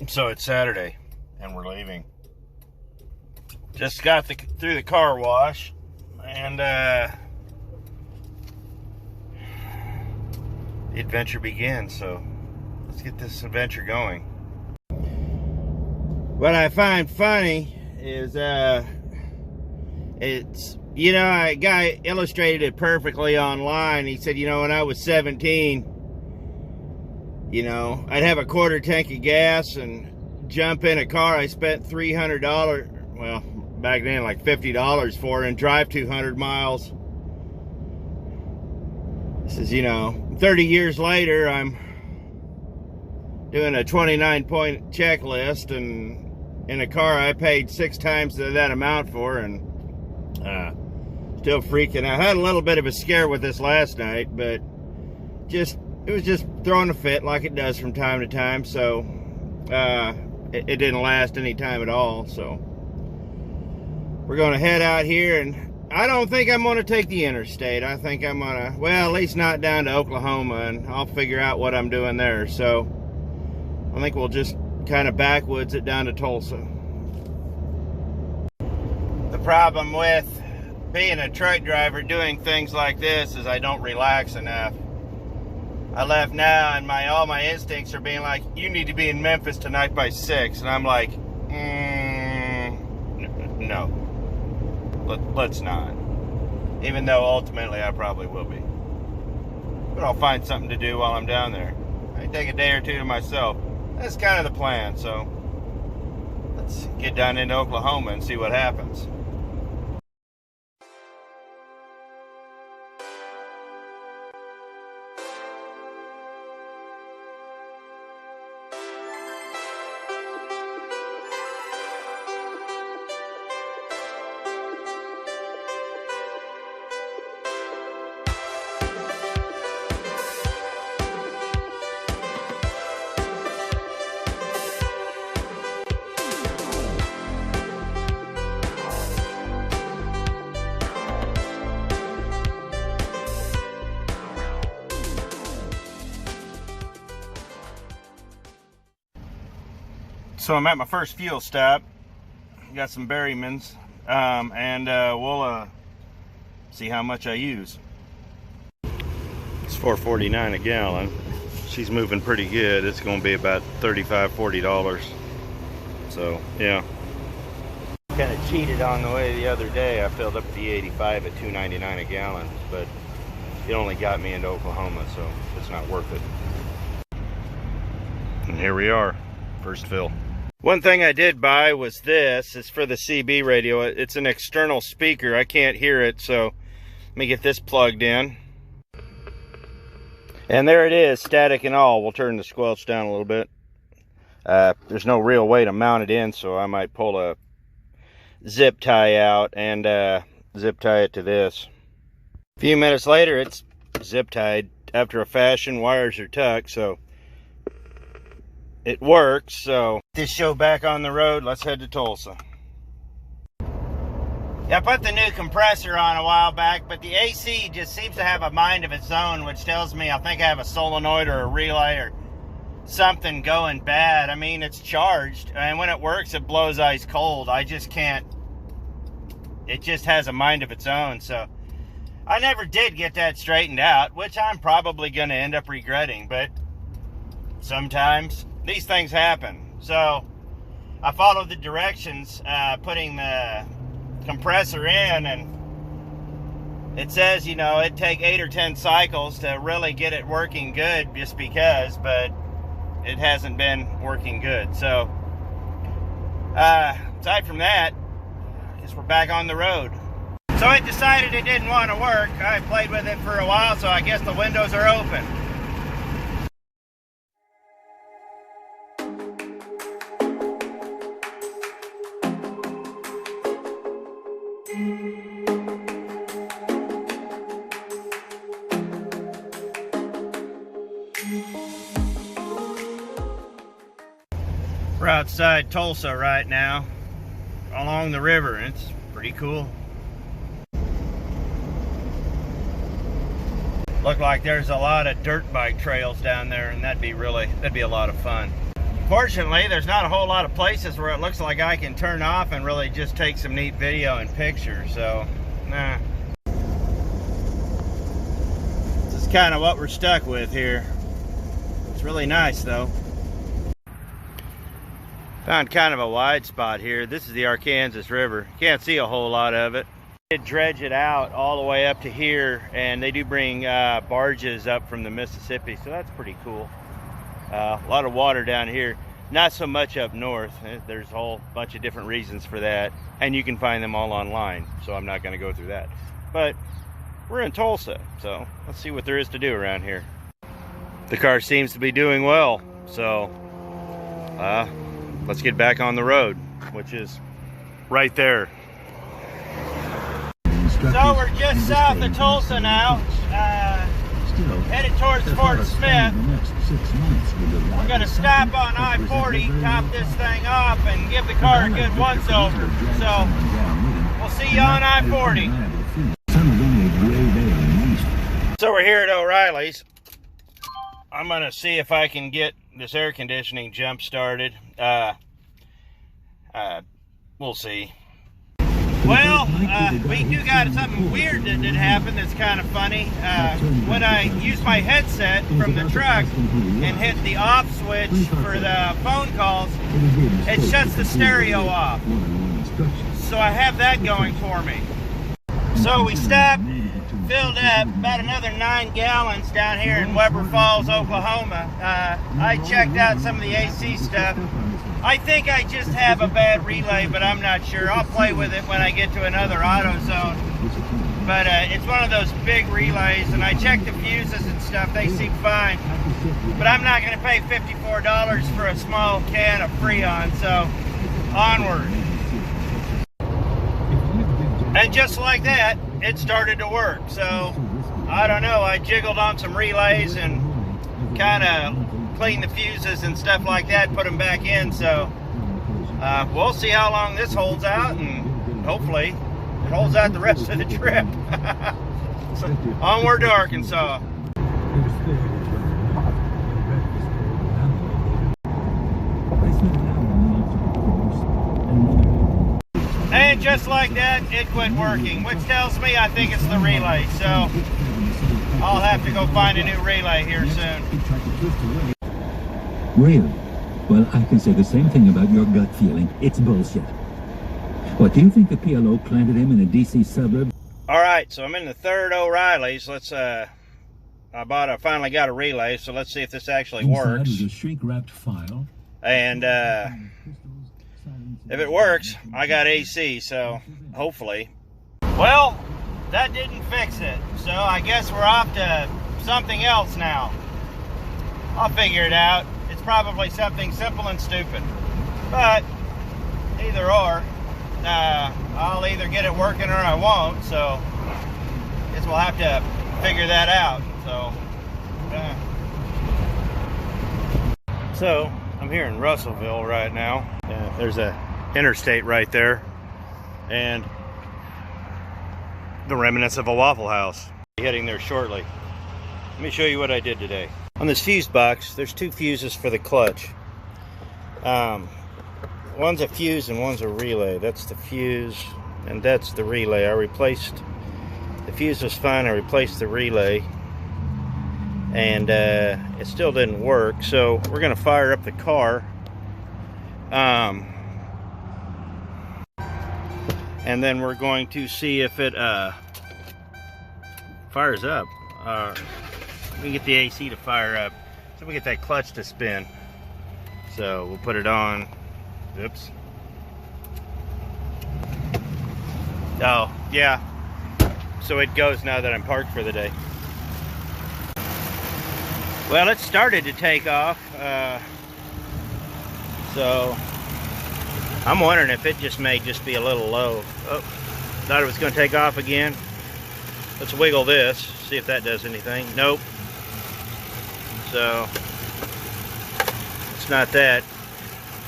So it's Saturday, and we're leaving. Just got through the car wash, and the adventure begins. So let's get this adventure going. What I find funny is it's, you know, a guy illustrated it perfectly online. He said, you know, when I was 17, you know, I'd have a quarter tank of gas and jump in a car I spent $300, well, back then like $50 for, and drive 200 miles. This is, you know, 30 years later, I'm doing a 29-point checklist and in a car I paid 6 times that amount for, and still freaking out. I had a little bit of a scare with this last night, but it was just throwing a fit like it does from time to time. So it didn't last any time at all. So we're going to head out here, and I don't think I'm going to take the interstate. I think I'm going to, well, at least not down to Oklahoma, and I'll figure out what I'm doing there. So I think we'll just kind of backwoods it down to Tulsa. The problem with being a truck driver doing things like this is I don't relax enough. I left now, and all my instincts are being like, you need to be in Memphis tonight by 6. And I'm like, no. Let's not. Even though ultimately I probably will be. But I'll find something to do while I'm down there. I take a day or two to myself. That's kind of the plan, so let's get down into Oklahoma and see what happens. So I'm at my first fuel stop. Got some Berrymans, and we'll see how much I use. It's $4.49 a gallon. She's moving pretty good. It's going to be about $35–40. So yeah. Kind of cheated on the way the other day. I filled up the 85 at $2.99 a gallon, but it only got me into Oklahoma, so it's not worth it. And here we are, first fill. One thing I did buy was this. It's for the CB radio. It's an external speaker. I can't hear it, so let me get this plugged in. And there it is, static and all. We'll turn the squelch down a little bit. There's no real way to mount it in, so I might pull a zip tie out and zip tie it to this. A few minutes later, it's zip tied after a fashion. Wires are tucked, so it works. So this show back on the road. Let's head to Tulsa. Yeah, I put the new compressor on a while back, but the AC just seems to have a mind of its own, which tells me I think I have a solenoid or a relay or something going bad. I mean, it's charged, and when it works, it blows ice cold. I just can't. It just has a mind of its own. So I never did get that straightened out, which I'm probably going to end up regretting, but sometimes these things happen. So I followed the directions, putting the compressor in, and it says, you know, it'd take 8 or 10 cycles to really get it working good, just because, but it hasn't been working good. So aside from that, I guess we're back on the road. So it decided it didn't want to work. I played with it for a while, so I guess the windows are open. We're outside Tulsa right now, along the river, and it's pretty cool. Look like there's a lot of dirt bike trails down there, and that'd be a lot of fun. Unfortunately, there's not a whole lot of places where it looks like I can turn off and really just take some neat video and pictures, so, nah. This is kind of what we're stuck with here. It's really nice, though. Found kind of a wide spot here. This is the Arkansas River. Can't see a whole lot of it. They dredge it out all the way up to here, and they do bring barges up from the Mississippi, so that's pretty cool. A lot of water down here. Not so much up north. There's a whole bunch of different reasons for that, and you can find them all online, so I'm not going to go through that. But we're in Tulsa, so let's see what there is to do around here. The car seems to be doing well, so let's get back on the road, which is right there. So we're just south of Tulsa now, headed towards Fort Smith. We're going to stop on I-40, top this thing off, and give the car a good once-over. So we'll see you on I-40. So we're here at O'Reilly's. I'm going to see if I can get this air conditioning jump started. We'll see. Well, we do got something weird that did happen that's kind of funny. When I use my headset from the truck and hit the off switch for the phone calls, it shuts the stereo off. So I have that going for me. So we stopped, filled up about another 9 gallons down here in Weber Falls, Oklahoma. I checked out some of the AC stuff. I think I just have a bad relay, but I'm not sure. I'll play with it when I get to another AutoZone. But it's one of those big relays, and I checked the fuses and stuff. They seem fine. But I'm not going to pay $54 for a small can of Freon, so onward. And just like that, it started to work. So, I don't know, I jiggled on some relays and kind of clean the fuses and stuff like that, put them back in, so we'll see how long this holds out, and hopefully it holds out the rest of the trip. So, onward to Arkansas. And just like that, it quit working, which tells me I think it's the relay, so I'll have to go find a new relay here soon. Really? Well, I can say the same thing about your gut feeling. It's bullshit. What, do you think the PLO planted him in a DC suburb? Alright, so I'm in the third O'Reilly's. Let's, I finally got a relay, so let's see if this actually works. Inside is a shrink-wrapped file. And, if it works, I got AC, so hopefully. Well, that didn't fix it, so I guess we're off to something else now. I'll figure it out. It's probably something simple and stupid. But, either or, I'll either get it working or I won't, so I guess we'll have to figure that out. So I'm here in Russellville right now. There's a interstate right there, and the remnants of a Waffle House. Heading there shortly. Let me show you what I did today. On this fuse box, there's 2 fuses for the clutch. One's a fuse and one's a relay. That's the fuse and that's the relay. I replaced, the fuse was fine, I replaced the relay, and it still didn't work, so we're gonna fire up the car. And then we're going to see if it fires up. We get the AC to fire up, so we get that clutch to spin. So we'll put it on. Oops. Oh, yeah. So it goes now that I'm parked for the day. Well, it started to take off. So I'm wondering if it just may just be a little low. Oh, thought it was going to take off again. Let's wiggle this, see if that does anything. Nope. So it's not that.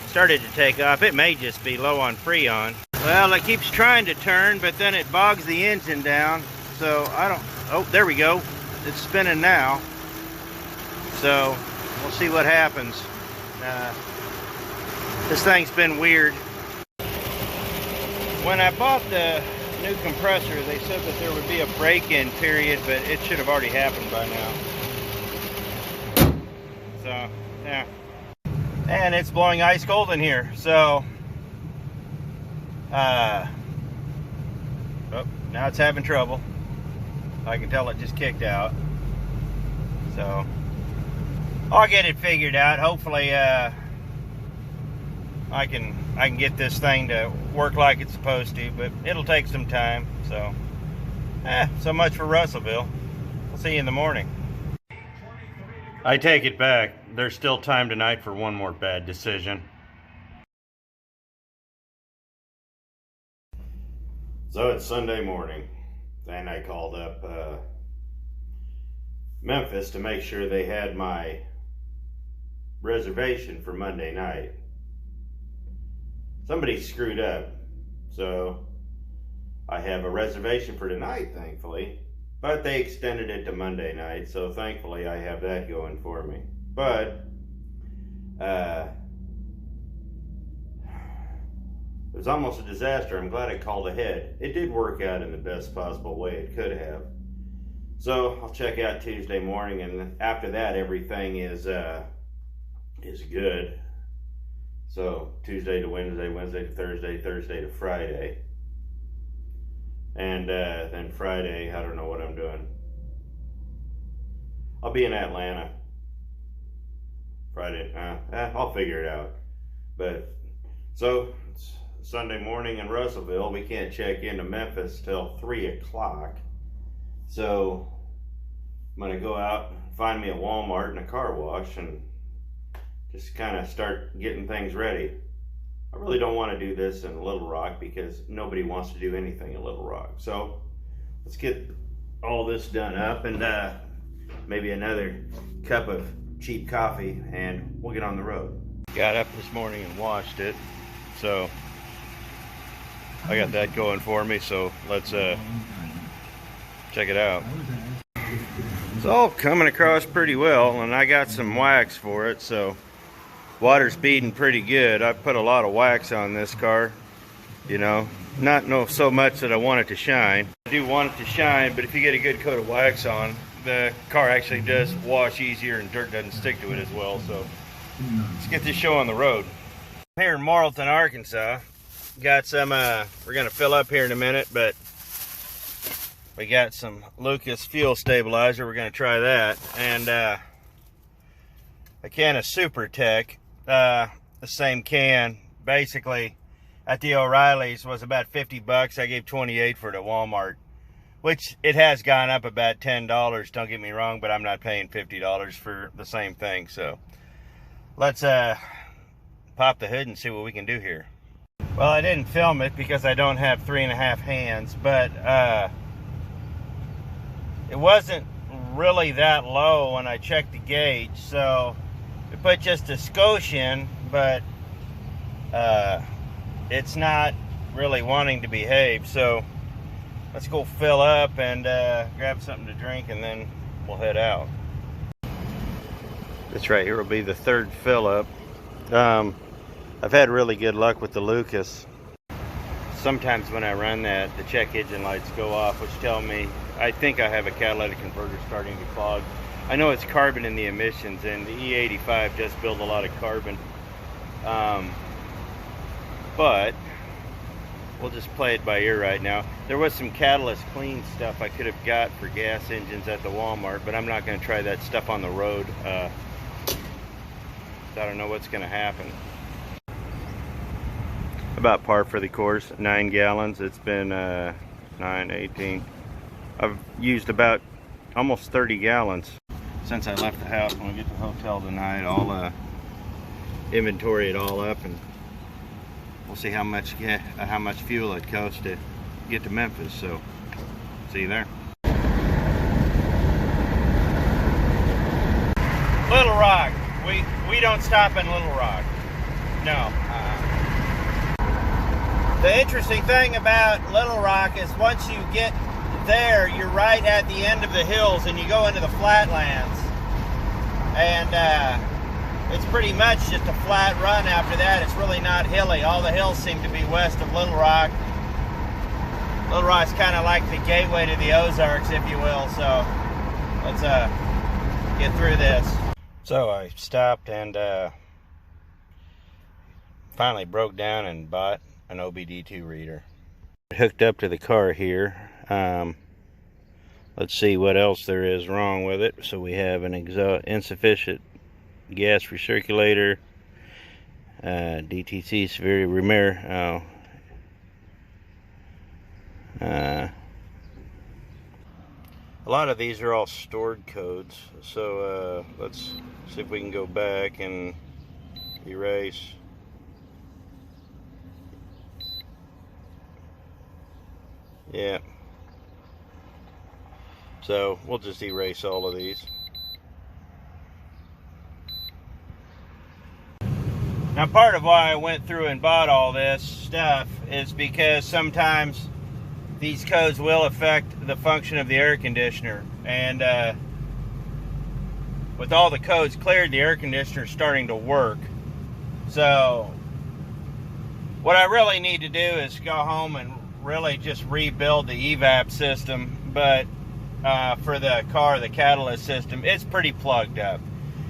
Started to take off. It may just be low on Freon. Well, it keeps trying to turn, but then it bogs the engine down. So I don't. Oh, there we go. It's spinning now. So we'll see what happens. This thing's been weird. When I bought the new compressor, they said that there would be a break-in period, but it should have already happened by now. So, yeah. And it's blowing ice cold in here, so oh, now it's having trouble. I can tell it just kicked out. So I'll get it figured out. Hopefully I can get this thing to work like it's supposed to, but it'll take some time. So so much for Russellville. I'll see you in the morning. I take it back. There's still time tonight for one more bad decision. So it's Sunday morning, and I called up Memphis to make sure they had my reservation for Monday night. Somebody screwed up, so I have a reservation for tonight, thankfully, but they extended it to Monday night, so thankfully I have that going for me. But it was almost a disaster. I'm glad I called ahead. It did work out in the best possible way it could have. So I'll check out Tuesday morning, and after that everything is good. So Tuesday to Wednesday, Wednesday to Thursday, Thursday to Friday. And then Friday, I don't know what I'm doing. I'll be in Atlanta Friday. I'll figure it out. But so it's Sunday morning in Russellville. We can't check into Memphis till 3 o'clock. So I'm gonna go out and find me a Walmart and a car wash and just kind of start getting things ready. I really don't want to do this in Little Rock because nobody wants to do anything in Little Rock. So let's get all this done up and maybe another cup of cheap coffee, and we'll get on the road. Got up this morning and washed it, so I got that going for me. So let's check it out. It's all coming across pretty well, and I got some wax for it, so water's beading pretty good. I put a lot of wax on this car, you know, not so much that I want it to shine. I do want it to shine, but if you get a good coat of wax on, the car actually does wash easier and dirt doesn't stick to it as well. So let's get this show on the road. I'm here in Morrilton, Arkansas. Got some, we're gonna fill up here in a minute, but we got some Lucas fuel stabilizer. We're gonna try that, and a can of Super Tech, the same can, basically at the O'Reilly's was about 50 bucks. I gave 28 for it at Walmart, which it has gone up about $10, don't get me wrong, but I'm not paying $50 for the same thing. So let's pop the hood and see what we can do here. Well, I didn't film it because I don't have 3.5 hands, but it wasn't really that low when I checked the gauge, so we put just a skosh in, but it's not really wanting to behave. So let's go fill up and grab something to drink, and then we'll head out. This right here will be the third fill up. I've had really good luck with the Lucas. Sometimes when I run that, the check engine lights go off, which tell me I think I have a catalytic converter starting to clog. I know it's carbon in the emissions, and the E85 does build a lot of carbon. But we'll just play it by ear right now. There was some catalyst clean stuff I could have got for gas engines at the Walmart, but I'm not going to try that stuff on the road. I don't know what's going to happen. About par for the course, 9 gallons. It's been 9, 18. I've used about almost 30 gallons since I left the house. When we get to the hotel tonight, I'll inventory it all up, and we'll see how much fuel it costs to get to Memphis. So see you there. Little Rock. We don't stop in Little Rock. No. The interesting thing about Little Rock is once you get there, you're right at the end of the hills and you go into the flatlands. And it's pretty much just a flat run after that. It's really not hilly. All the hills seem to be west of Little Rock. Little Rock's kind of like the gateway to the Ozarks, if you will. So let's get through this. So I stopped and finally broke down and bought an OBD2 reader. Hooked up to the car here. Let's see what else there is wrong with it. So we have an insufficient gas recirculator, DTC severe repair. A lot of these are all stored codes. So let's see if we can go back and erase. Yeah. So we'll just erase all of these. Now, part of why I went through and bought all this stuff is because sometimes these codes will affect the function of the air conditioner. And with all the codes cleared, the air conditioner is starting to work. So what I really need to do is go home and really just rebuild the evap system. But for the car, the catalyst system, it's pretty plugged up.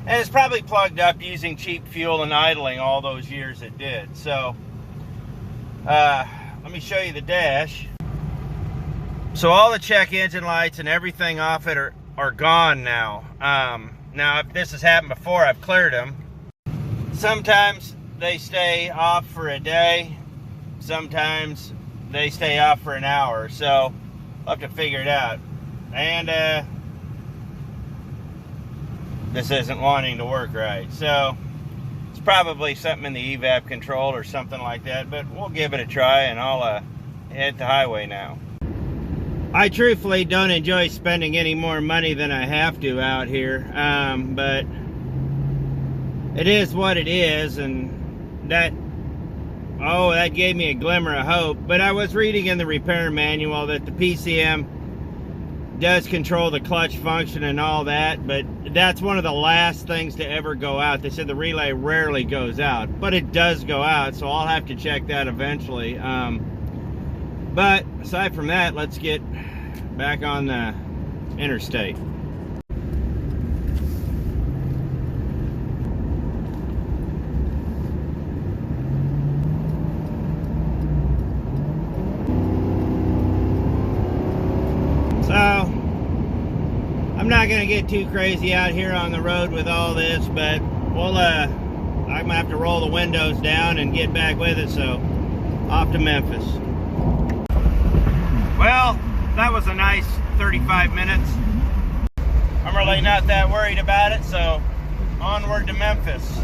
And it's probably plugged up using cheap fuel and idling all those years it did. So let me show you the dash. So all the check engine lights and everything off it are gone now. Now, if this has happened before, I've cleared them. Sometimes they stay off for a day. Sometimes they stay off for an hour. So I'll have to figure it out. And this isn't wanting to work right. So it's probably something in the evap control or something like that. But we'll give it a try, and I'll hit the highway now. I truthfully don't enjoy spending any more money than I have to out here, but it is what it is, and that gave me a glimmer of hope. But I was reading in the repair manual that the PCM does control the clutch function and all that, but that's one of the last things to ever go out. They said the relay rarely goes out, but it does go out, so I'll have to check that eventually. But aside from that, let's get back on the interstate. So I'm not gonna get too crazy out here on the road with all this, but we'll I'm gonna have to roll the windows down and get back with it. So off to Memphis. Well, that was a nice 35 minutes. I'm really not that worried about it, so onward to Memphis.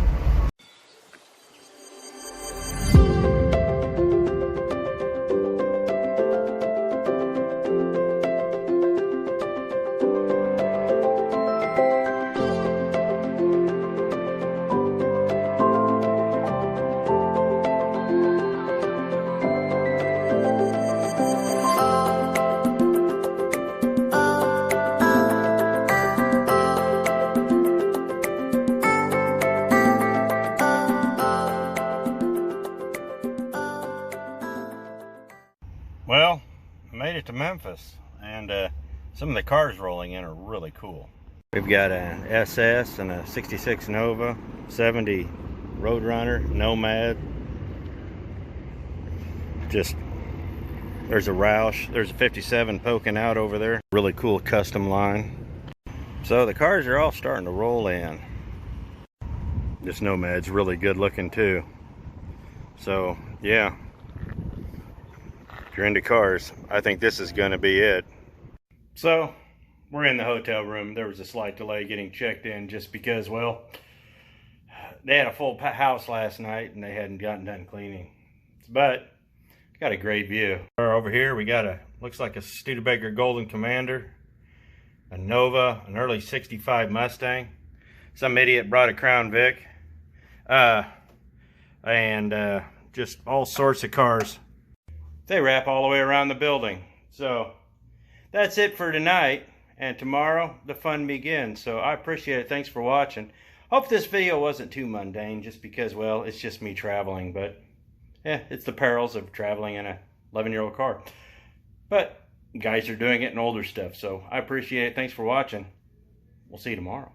Well, I made it to Memphis, and some of the cars rolling in are really cool. We've got an SS and a 66 Nova, 70 Roadrunner, Nomad. Just, there's a Roush, there's a 57 poking out over there. Really cool custom line. So the cars are all starting to roll in. This Nomad's really good looking too. So, yeah. If you're into cars, I think this is going to be it. So, we're in the hotel room. There was a slight delay getting checked in just because, well, they had a full house last night and they hadn't gotten done cleaning. But, got a great view. Over here, we got looks like a Studebaker Golden Commander, a Nova, an early 65 Mustang. Some idiot brought a Crown Vic. And just all sorts of cars. They wrap all the way around the building. So that's it for tonight, and tomorrow the fun begins. So I appreciate it. Thanks for watching. Hope this video wasn't too mundane, just because, well, it's just me traveling. But, yeah, it's the perils of traveling in a 11-year-old car. But guys are doing it in older stuff, so I appreciate it. Thanks for watching. We'll see you tomorrow.